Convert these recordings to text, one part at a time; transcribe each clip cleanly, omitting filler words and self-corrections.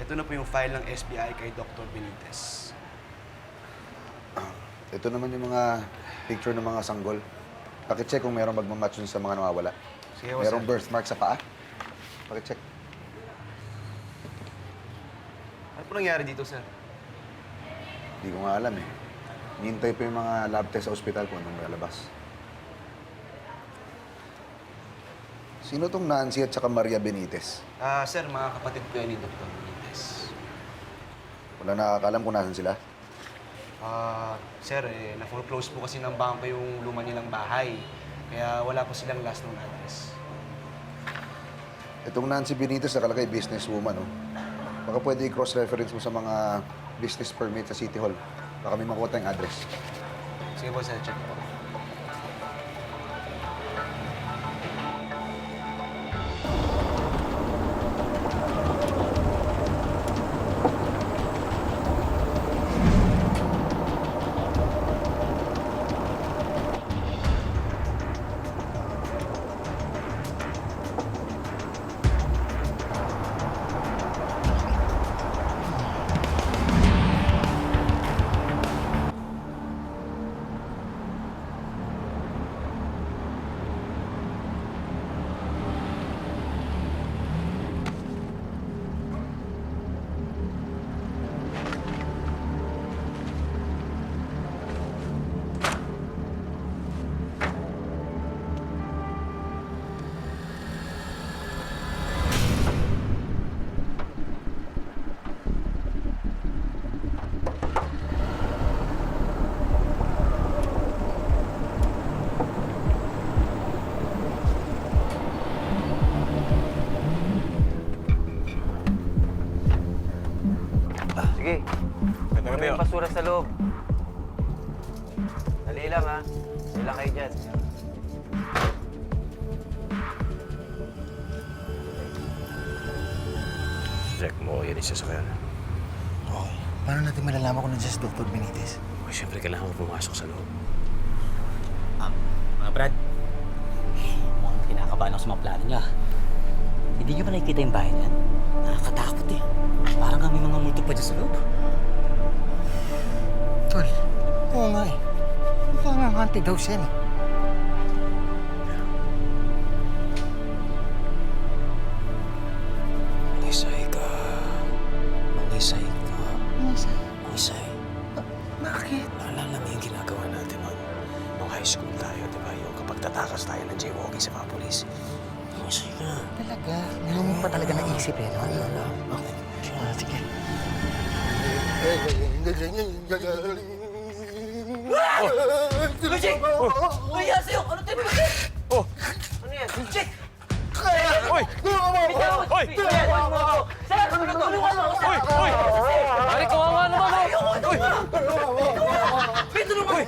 Ito na po yung file ng SBI kay Dr. Benitez. Ito naman yung mga picture ng mga sanggol. Pakicheck kung merong magmamatch dun sa mga nawawala. Sige po, Merong sir. birthmark sa paa? Pakicheck. Ano po nangyari dito, sir? Hindi ko nga alam eh. Hinihintay pa yung mga lab test sa ospital kung anong lalabas. Sino tong Nancy at saka Maria Benitez? Sir, mga kapatid po yan ni Dr. Benitez. Wala nakakalam kung nasan sila? Sir, na-foreclose po kasi ng bangko yung luma nilang bahay. Kaya wala po silang last known address. Itong Nancy Benitez nakalagay businesswoman, no? Baka pwede i-cross-reference mo sa mga business permit sa City Hall. Baka may makuha tayong address. Sige po, sir. Check po. Sige. Ganda May basura sa loob. Dali lang, ha? Dali lang kayo dyan. Check mo, yan isa sa kanya. Oo. Paano natin malalaman kung nandiyan si Dr. Benitez? Siyempre, kailangan mo pumasok sa loob. Mga Brad, mukhang kinakabahan ako sa mga plano niya. Hindi niyo ba nakikita yung bahay niyan? Nakakatakot eh. Parang kami mga multo pa dyan sa loob. Tol, oo nga eh. Mukha nga haunted house yan eh. Mangisay ka. Mangisay ka. Nasa? Mangisay. Bakit? Naalala mo yung ginagawa natin nung high school tayo, di ba? Yung kapag tatakas tayo ng jaywalking sa mga polis. Mangisay ka. Talaga? Ngayon mo pa talaga naisip eh, no? Naalala. Sige. Luigi! Uy, yan sa'yo! Ano tayo ba? Oh! Ano yan? Luigi! Oy! Oy! Sir! Tulungan mo ako, sir! Oy! Oy! Pare, kawawa naman ako! Oy! May tulungan!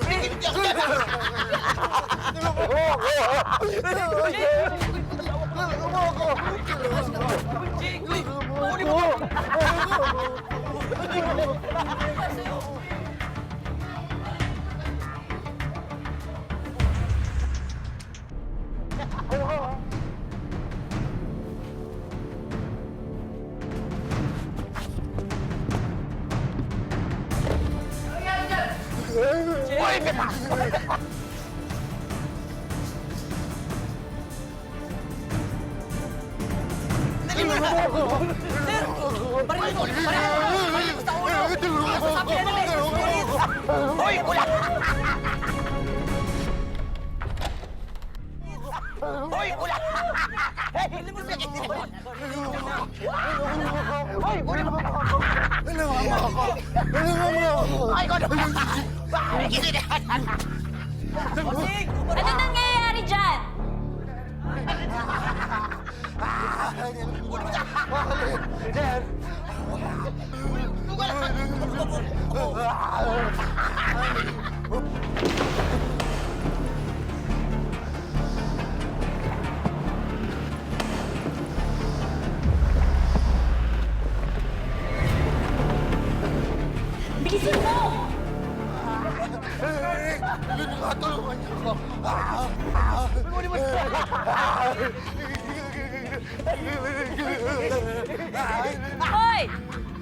Ano nangyayari dyan? Bilisin mo! Tulungan niyo ako. Hoy!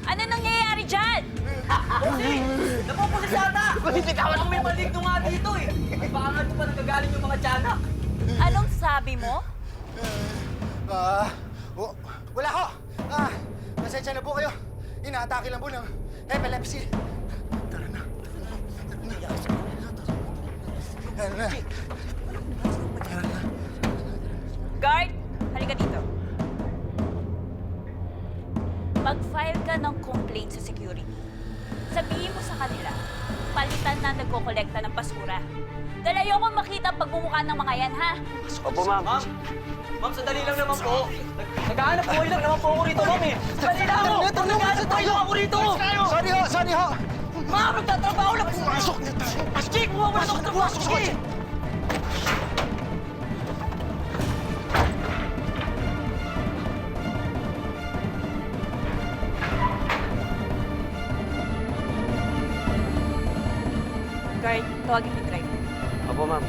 Ano nangyayari dyan? Napupulis yata! Bitawan mo yung maligno nga dito eh! At baka nga ito pa nagagaling yung mga tiyanak. Anong sabi mo? Wala ho! Pasensya na po kayo. Inaatake lang po ng epilepsy. Tara na. Tara na. Guard, halika dito. Mag-file ka ng complaint sa security. Sabihin mo sa kanila, palitan na nagkokolekta ng basura. Dahil ayoko makita ang pagmumukha ng mga yan, ha? Opo, ma'am. Ma'am, sandali lang naman po. Naghahanap buhay lang naman po ako rito, ma'am eh. Sandali lang ako! Naghahanap buhay lang ako rito! Sorry ho! Ma'am, nagtatrabaho lang po! Pasok na tayo! Jake, bumabalik ako sa trabaho! Sige! Guard, tawagin mo yung driver. Opo, ma'am.